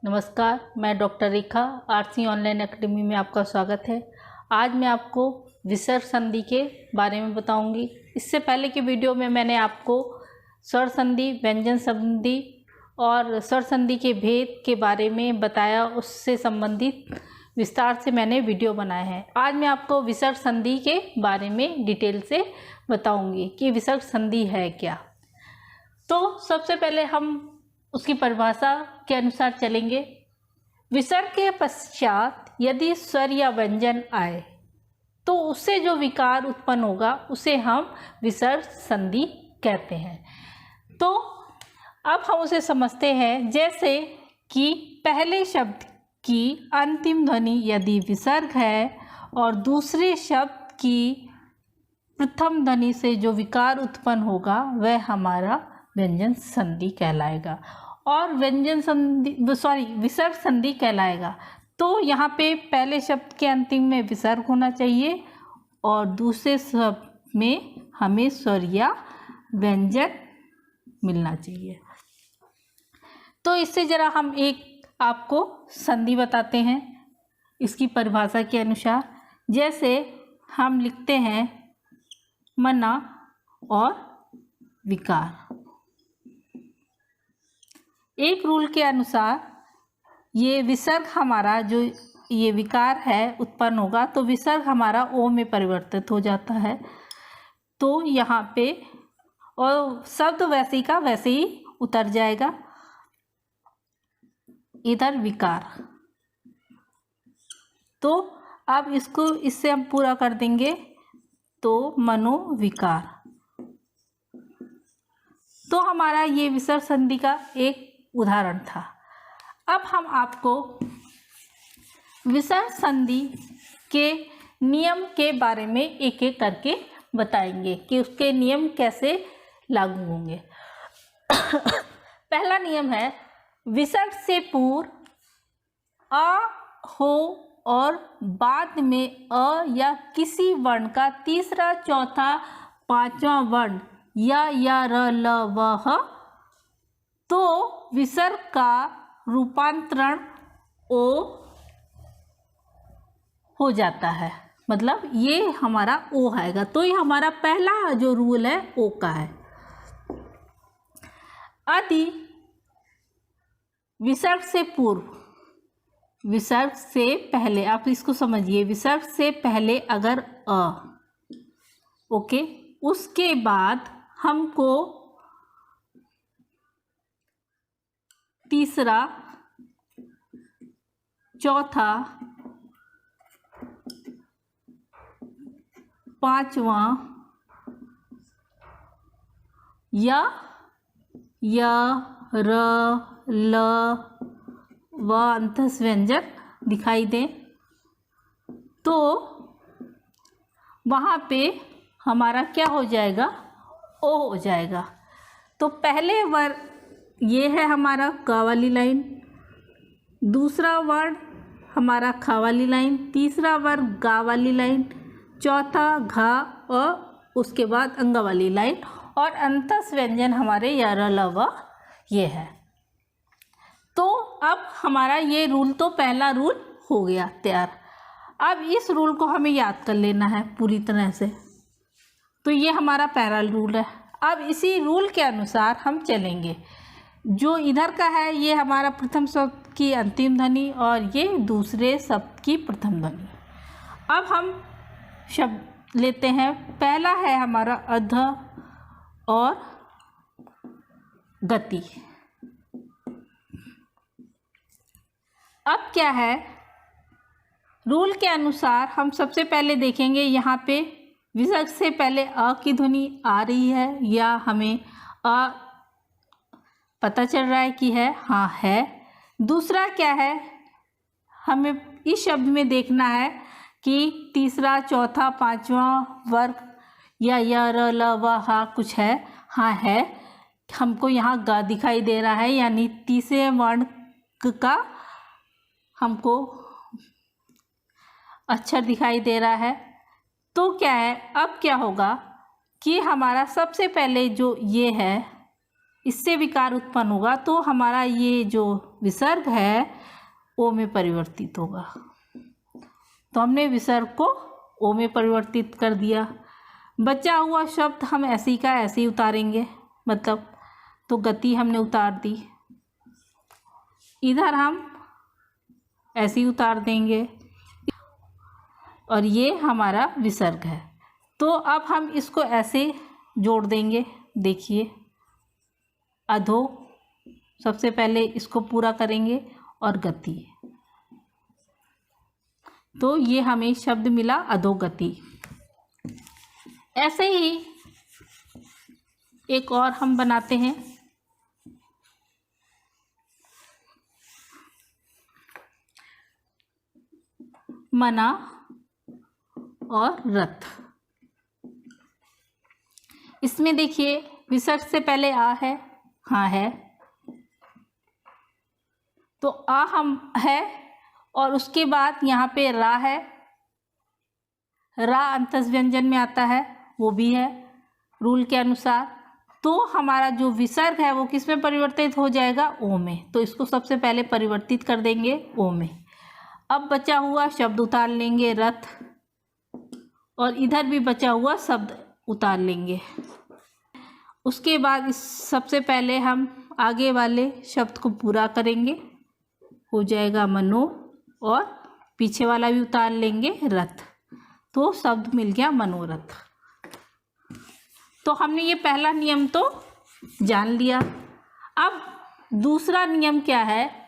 नमस्कार, मैं डॉक्टर रेखा RC online academy में आपका स्वागत है। आज मैं आपको विसर्ग संधि के बारे में बताऊंगी। इससे पहले की वीडियो में मैंने आपको स्वर संधि, व्यंजन संधि और स्वर संधि के भेद के बारे में बताया। उससे संबंधित विस्तार से मैंने वीडियो बनाए हैं। आज मैं आपको विसर्ग संधि के बारे में डिटेल से बताऊंगी कि विसर्ग संधि है क्या। तो सबसे पहले हम उसकी परिभाषा के अनुसार चलेंगे। विसर्ग के पश्चात यदि स्वर या व्यंजन आए तो उससे जो विकार उत्पन्न होगा उसे हम विसर्ग संधि कहते हैं। तो अब हम उसे समझते हैं। जैसे कि पहले शब्द की अंतिम ध्वनि यदि विसर्ग है और दूसरे शब्द की प्रथम ध्वनि से जो विकार उत्पन्न होगा वह हमारा व्यंजन संधि कहलाएगा और विसर्ग संधि कहलाएगा। तो यहाँ पे पहले शब्द के अंतिम में विसर्ग होना चाहिए और दूसरे शब्द में हमें स्वर या व्यंजन मिलना चाहिए। तो इससे ज़रा हम एक आपको संधि बताते हैं इसकी परिभाषा के अनुसार। जैसे हम लिखते हैं मना और विकार। एक रूल के अनुसार ये विसर्ग हमारा जो ये विकार है उत्पन्न होगा तो विसर्ग हमारा ओ में परिवर्तित हो जाता है। तो यहाँ पे और शब्द वैसे का वैसे ही उतर जाएगा, इधर विकार। तो अब इससे हम पूरा कर देंगे तो मनोविकार। तो हमारा ये विसर्ग संधि का एक उदाहरण था। अब हम आपको विसर्ग संधि के नियम के बारे में एक एक करके बताएंगे कि उसके नियम कैसे लागू होंगे। पहला नियम है विसर्ग से पूर्व अ, हो और बाद में अ या किसी वर्ण का तीसरा, चौथा, पांचवा वर्ण या र ल व ह तो विसर्ग का रूपांतरण ओ हो जाता है। मतलब ये हमारा ओ आएगा। तो ये हमारा पहला जो रूल है ओ का है। यदि विसर्ग से पूर्व, विसर्ग से पहले, आप इसको समझिए, विसर्ग से पहले अगर अ, ओके, उसके बाद हमको तीसरा, चौथा, पांचवा या र ल व अंतस व्यंजन दिखाई दे तो वहाँ पे हमारा क्या हो जाएगा, ओ हो जाएगा। तो पहले वर्ग ये है हमारा क वाली लाइन, दूसरा वर्ण हमारा ख वाली लाइन, तीसरा वर्ग गा वाली लाइन, चौथा घा और उसके बाद अंग वाली लाइन और अंतस व्यंजन हमारे या र ल व ये है। तो अब हमारा ये रूल तो पहला रूल हो गया तैयार। अब इस रूल को हमें याद कर लेना है पूरी तरह से। तो ये हमारा पहला रूल है। अब इसी रूल के अनुसार हम चलेंगे। जो इधर का है ये हमारा प्रथम शब्द की अंतिम ध्वनि और ये दूसरे शब्द की प्रथम ध्वनि। अब हम शब्द लेते हैं। पहला है हमारा अध और गति। अब क्या है, रूल के अनुसार हम सबसे पहले देखेंगे यहाँ पे विसर्ग से पहले अ की ध्वनि आ रही है या हमें अ पता चल रहा है कि है, हाँ है। दूसरा क्या है, हमें इस शब्द में देखना है कि तीसरा, चौथा, पांचवा वर्ग या र ल व हा कुछ है, हाँ है। हमको यहाँ गा दिखाई दे रहा है यानी तीसरे वर्ण का हमको अक्षर दिखाई दे रहा है। तो क्या है, अब क्या होगा कि हमारा सबसे पहले जो ये है इससे विकार उत्पन्न होगा तो हमारा ये जो विसर्ग है ओ में परिवर्तित होगा। तो हमने विसर्ग को ओ में परिवर्तित कर दिया। बचा हुआ शब्द हम ऐसे ही का ऐसे ही उतारेंगे, मतलब तो गति हमने उतार दी, इधर हम ऐसे ही उतार देंगे और ये हमारा विसर्ग है। तो अब हम इसको ऐसे जोड़ देंगे। देखिए अधो, सबसे पहले इसको पूरा करेंगे और गति, तो ये हमें शब्द मिला अधोगति। ऐसे ही एक और हम बनाते हैं। मना और रथ। इसमें देखिए विसर्ग से पहले आ है, हाँ है, तो आ हम है और उसके बाद यहाँ पे रा है। रा अंतस व्यंजन में आता है, वो भी है रूल के अनुसार। तो हमारा जो विसर्ग है वो किस में परिवर्तित हो जाएगा? ओ में। तो इसको सबसे पहले परिवर्तित कर देंगे ओ में। अब बचा हुआ शब्द उतार लेंगे रथ, और इधर भी बचा हुआ शब्द उतार लेंगे। उसके बाद इस सबसे पहले हम आगे वाले शब्द को पूरा करेंगे, हो जाएगा मनो, और पीछे वाला भी उतार लेंगे रथ, तो शब्द मिल गया मनोरथ। तो हमने ये पहला नियम तो जान लिया। अब दूसरा नियम क्या है?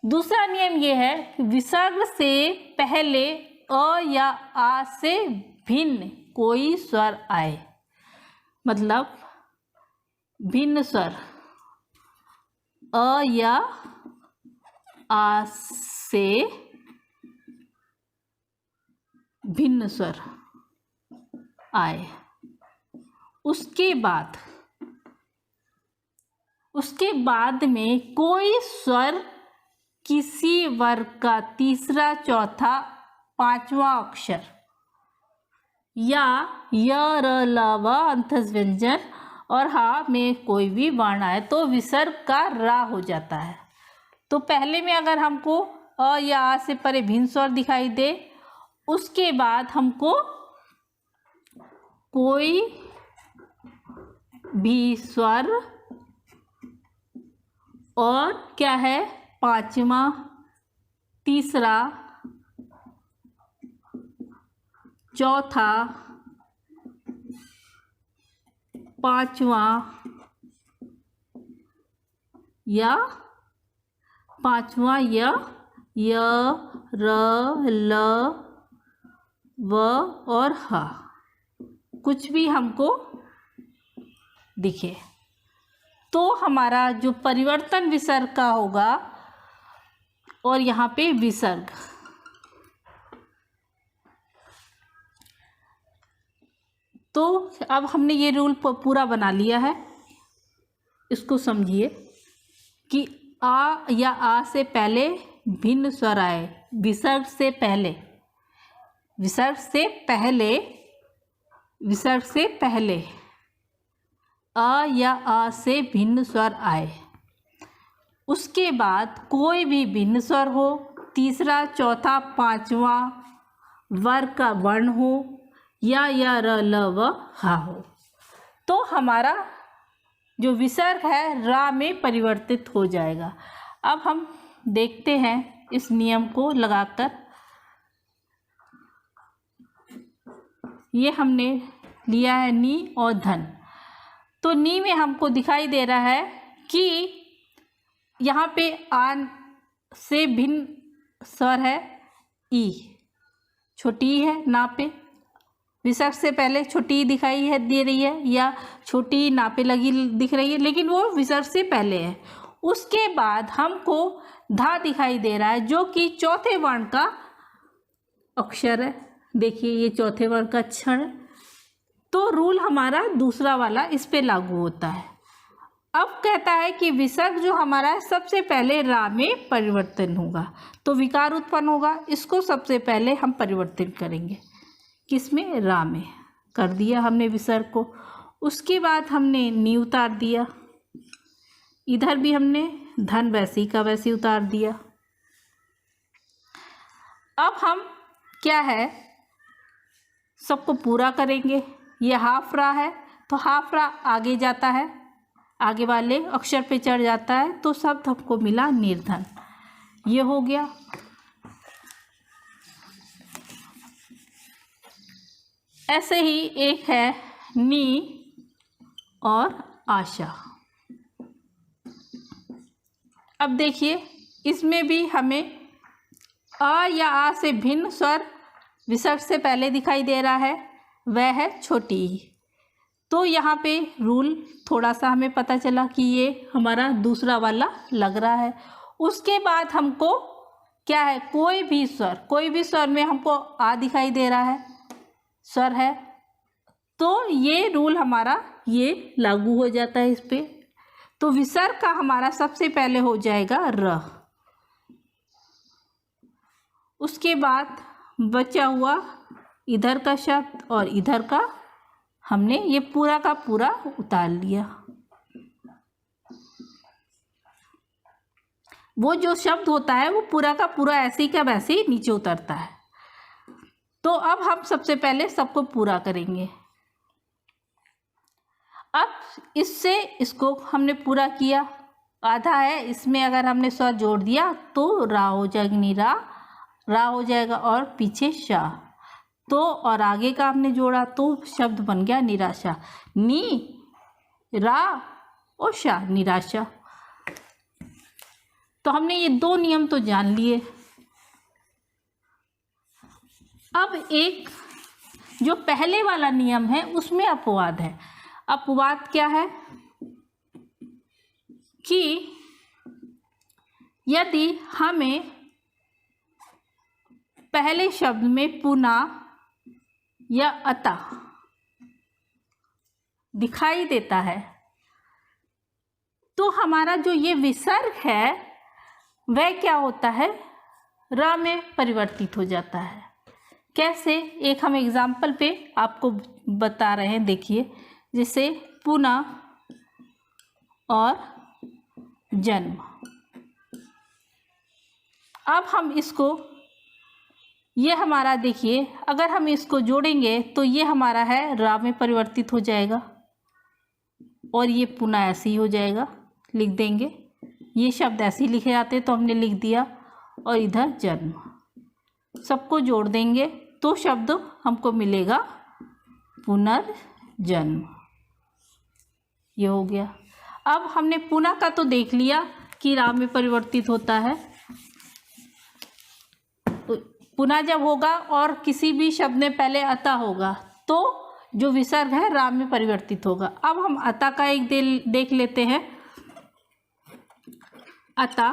दूसरा नियम ये है कि विसर्ग से पहले अ या आ से भिन्न कोई स्वर आए, मतलब भिन्न स्वर अ या आ से भिन्न स्वर आए। उसके बाद में कोई स्वर किसी वर्ग का तीसरा, चौथा, पांचवा अक्षर या य, र, ल, व अंतस व्यंजन और हा में कोई भी वर्ण आए तो विसर्ग का रा हो जाता है। तो पहले में अगर हमको अ या आ से परे भिन्न स्वर दिखाई दे, उसके बाद हमको कोई भी स्वर और क्या है, पांचवा, तीसरा, चौथा, पांचवा या य, र, ल, व और ह, कुछ भी हमको दिखे तो हमारा जो परिवर्तन विसर्ग का होगा, और यहाँ पे विसर्ग, तो अब हमने ये रूल पूरा बना लिया है। इसको समझिए कि आ या आ से पहले भिन्न स्वर आए, विसर्ग से पहले, विसर्ग से पहले, विसर्ग से पहले अ या आ से भिन्न स्वर आए। उसके बाद कोई भी भिन्न स्वर हो, तीसरा, चौथा, पांचवा वर्ग का वर्ण हो या र, ल, व, हा हो, तो हमारा जो विसर्ग है रा में परिवर्तित हो जाएगा। अब हम देखते हैं इस नियम को लगाकर। ये हमने लिया है नी और धन। तो नी में हमको दिखाई दे रहा है कि यहाँ पे आन से भिन्न स्वर है ई, छोटी ई है ना पे, विसर्ग से पहले छोटी ई दिखाई है दे रही है, या छोटी ई ना पे लगी दिख रही है, लेकिन वो विसर्ग से पहले है। उसके बाद हमको धा दिखाई दे रहा है जो कि चौथे वर्ण का अक्षर है। देखिए ये चौथे वर्ण का अक्षर है, तो रूल हमारा दूसरा वाला इस पे लागू होता है। अब कहता है कि विसर्ग जो हमारा है सबसे पहले रा में परिवर्तन होगा, तो विकार उत्पन्न होगा। इसको सबसे पहले हम परिवर्तन करेंगे, किसमें? रा में। कर दिया हमने विसर्ग को। उसके बाद हमने नी उतार दिया, इधर भी हमने धन वैसी का वैसी उतार दिया। अब हम क्या है सबको पूरा करेंगे। ये हाफ रहा है तो हाफ रहा आगे जाता है, आगे वाले अक्षर पे चढ़ जाता है, तो शब्द हमको मिला निर्धन। ये हो गया। ऐसे ही एक है नी और आशा। अब देखिए इसमें भी हमें अ या आ से भिन्न स्वर विसर्ग से पहले दिखाई दे रहा है, वह है छोटी ई। तो यहाँ पे रूल थोड़ा सा हमें पता चला कि ये हमारा दूसरा वाला लग रहा है। उसके बाद हमको क्या है, कोई भी स्वर में हमको आ दिखाई दे रहा है, स्वर है, तो ये रूल हमारा ये लागू हो जाता है इस पे। तो विसर्ग का हमारा सबसे पहले हो जाएगा र। उसके बाद बचा हुआ इधर का शब्द और इधर का हमने ये पूरा का पूरा उतार लिया। वो जो शब्द होता है वो पूरा का पूरा ऐसे ही का वैसे ही नीचे उतरता है। तो अब हम सबसे पहले सबको पूरा करेंगे। अब इससे इसको हमने पूरा किया, आधा है, इसमें अगर हमने स्वर जोड़ दिया तो रा हो जाएगी, नीरा रा हो जाएगा, और पीछे शा, तो और आगे का हमने जोड़ा तो शब्द बन गया निराशा। नी रा और शा, निराशा। तो हमने ये दो नियम तो जान लिए। अब एक जो पहले वाला नियम है उसमें अपवाद है। अपवाद क्या है कि यदि हमें पहले शब्द में पुना या अता दिखाई देता है तो हमारा जो ये विसर्ग है वह क्या होता है, र में परिवर्तित हो जाता है। कैसे, एक हम एग्जाम्पल पे आपको बता रहे हैं, देखिए। जैसे पुना और जन्म। अब हम इसको, ये हमारा देखिए, अगर हम इसको जोड़ेंगे तो ये हमारा है रा में परिवर्तित हो जाएगा और ये पुनः ऐसे ही हो जाएगा, लिख देंगे। ये शब्द ऐसे ही लिखे जाते तो हमने लिख दिया, और इधर जन्म, सबको जोड़ देंगे तो शब्द हमको मिलेगा पुनर्जन्म। ये हो गया। अब हमने पुनः का तो देख लिया कि रा में परिवर्तित होता है, तो पुनः जब होगा और किसी भी शब्द में पहले अता होगा तो जो विसर्ग है रा में परिवर्तित होगा। अब हम अता का एक देख लेते हैं। अता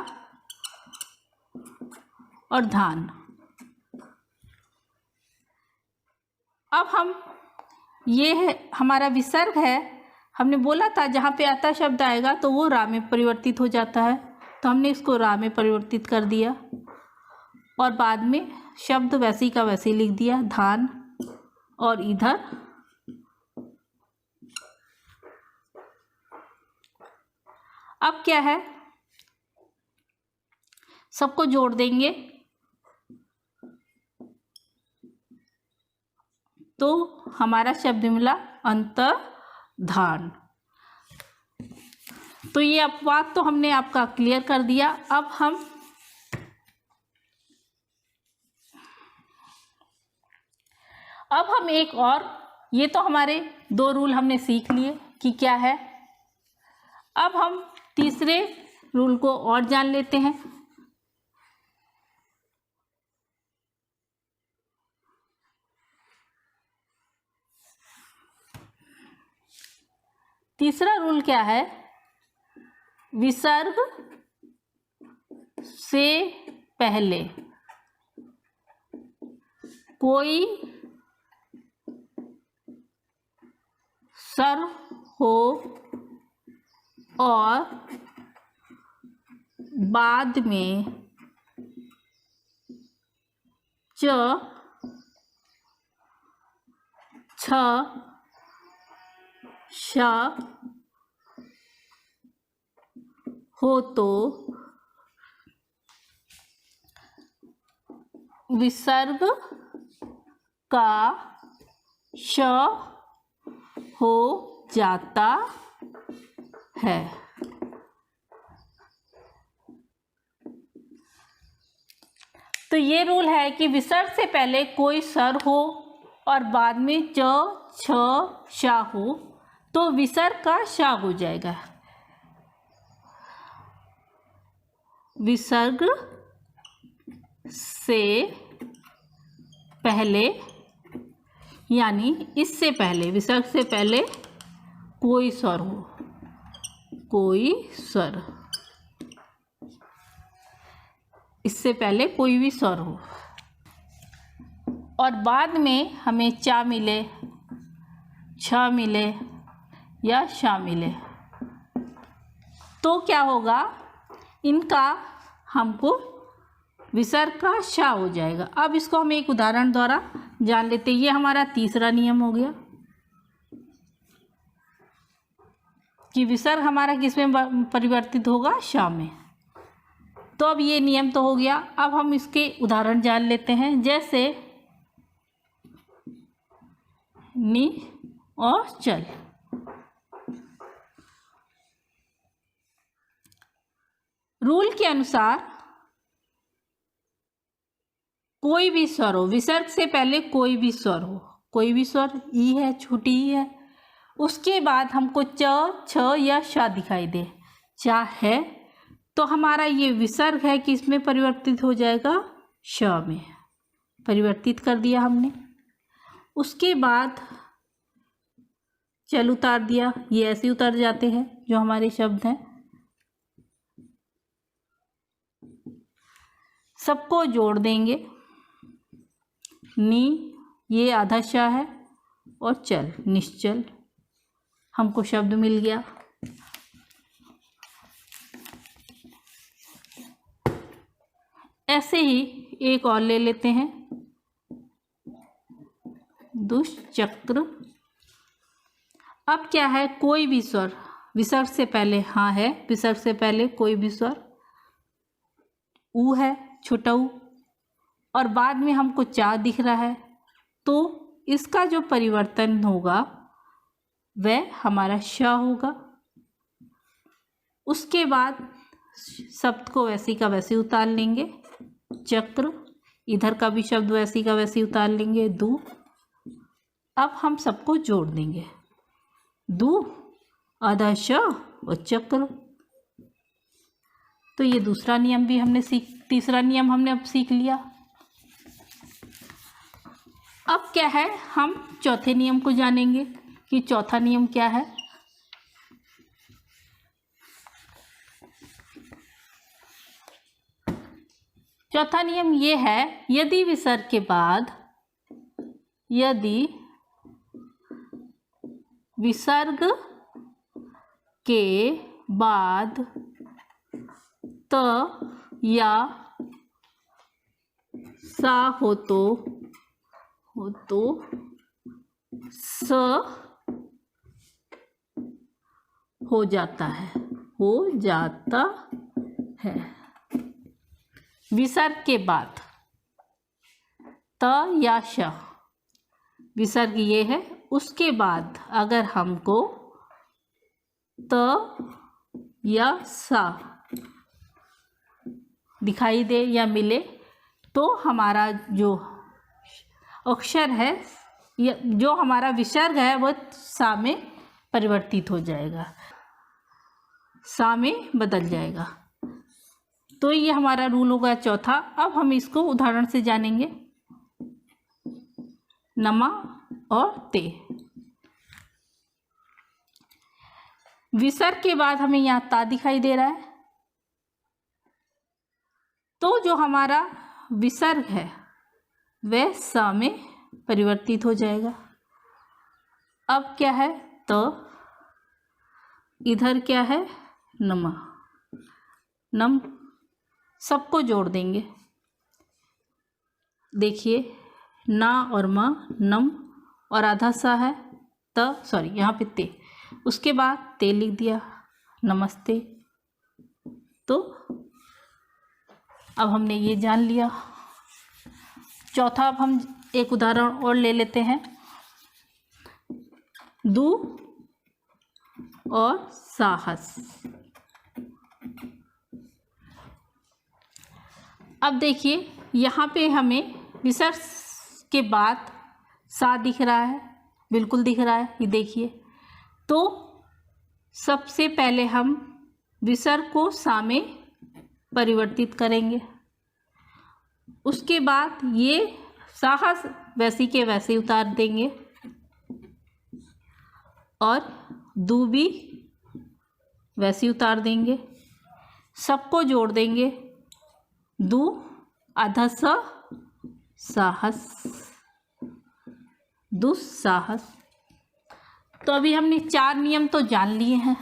और धान। अब हम, ये है हमारा विसर्ग है, हमने बोला था जहाँ पे अता शब्द आएगा तो वो रा में परिवर्तित हो जाता है, तो हमने इसको रा में परिवर्तित कर दिया और बाद में शब्द वैसी का वैसे लिख दिया, धान, और इधर अब क्या है, सबको जोड़ देंगे तो हमारा शब्द मिला अंतर्धान। तो ये अपवाद तो हमने आपका क्लियर कर दिया। अब हम एक और, ये तो हमारे दो रूल हमने सीख लिए कि क्या है। अब हम तीसरे रूल को और जान लेते हैं। तीसरा रूल क्या है, विसर्ग से पहले कोई स्वर हो और बाद में च, छ, श, हो तो विसर्ग का श हो जाता है। तो ये रूल है कि विसर्ग से पहले कोई स्वर हो और बाद में च छ शा हो तो विसर्ग का शा हो जाएगा। विसर्ग से पहले यानी इससे पहले, विसर्ग से पहले कोई स्वर हो, कोई स्वर, इससे पहले कोई भी स्वर हो और बाद में हमें चा मिले, छ मिले या शा मिले तो क्या होगा, इनका हमको विसर्ग का शा हो जाएगा। अब इसको हम एक उदाहरण द्वारा जान लेते हैं। ये हमारा तीसरा नियम हो गया कि विसर्ग हमारा किसमें परिवर्तित होगा, शा में। तो अब ये नियम तो हो गया। अब हम इसके उदाहरण जान लेते हैं, जैसे नि और चल। रूल के अनुसार कोई भी स्वर हो, विसर्ग से पहले कोई भी स्वर हो, कोई भी स्वर, ई है, छोटी ई है, उसके बाद हमको च छ या शा दिखाई दे, चा है तो हमारा ये विसर्ग है कि इसमें परिवर्तित हो जाएगा, श में परिवर्तित कर दिया हमने। उसके बाद चल उतार दिया, ये ऐसे उतर जाते हैं जो हमारे शब्द हैं। सबको जोड़ देंगे, नी ये आधा शा है और चल, निश्चल, हमको शब्द मिल गया। ऐसे ही एक और ले लेते हैं, दुष्चक्र। अब क्या है, कोई भी स्वर, विसर्ग से पहले हाँ है, विसर्ग से पहले कोई भी स्वर, ऊ है, छोटा ऊ, और बाद में हमको चा दिख रहा है तो इसका जो परिवर्तन होगा वह हमारा श होगा। उसके बाद शब्द को वैसे का वैसे उतार लेंगे, चक्र, इधर का भी शब्द वैसे का वैसे उतार लेंगे, दू। अब हम सबको जोड़ देंगे, दू आधा श और चक्र। तो ये दूसरा नियम भी हमने तीसरा नियम हमने अब सीख लिया। अब क्या है, हम चौथे नियम को जानेंगे कि चौथा नियम क्या है। चौथा नियम ये है, यदि विसर्ग के बाद, यदि विसर्ग के बाद त या सा हो तो स हो जाता है, हो जाता है। विसर्ग के बाद त या श, विसर्ग ये है, उसके बाद अगर हमको त या सा दिखाई दे या मिले तो हमारा जो अक्षर है या जो हमारा विसर्ग है वह सा में परिवर्तित हो जाएगा, सा में बदल जाएगा। तो ये हमारा रूल होगा चौथा। अब हम इसको उदाहरण से जानेंगे, नमा और ते। विसर्ग के बाद हमें यहाँ ता दिखाई दे रहा है तो जो हमारा विसर्ग है वह सा में परिवर्तित हो जाएगा। अब क्या है, तो इधर क्या है, नमा, नम, सबको जोड़ देंगे। देखिए ना और मा, नम और आधा सा है यहाँ पे ते, उसके बाद ते लिख दिया, नमस्ते। तो अब हमने ये जान लिया। चौथा अब हम एक उदाहरण और ले लेते हैं, दू और साहस। अब देखिए यहाँ पे हमें विसर्ग के बाद सा दिख रहा है, बिल्कुल दिख रहा है, ये देखिए। तो सबसे पहले हम विसर्ग को सा में परिवर्तित करेंगे, उसके बाद ये साहस वैसी के वैसे उतार देंगे और दू भी वैसी उतार देंगे, सबको जोड़ देंगे, दू आधा स साहस, दुस्साहस। तो अभी हमने 4 नियम तो जान लिए हैं।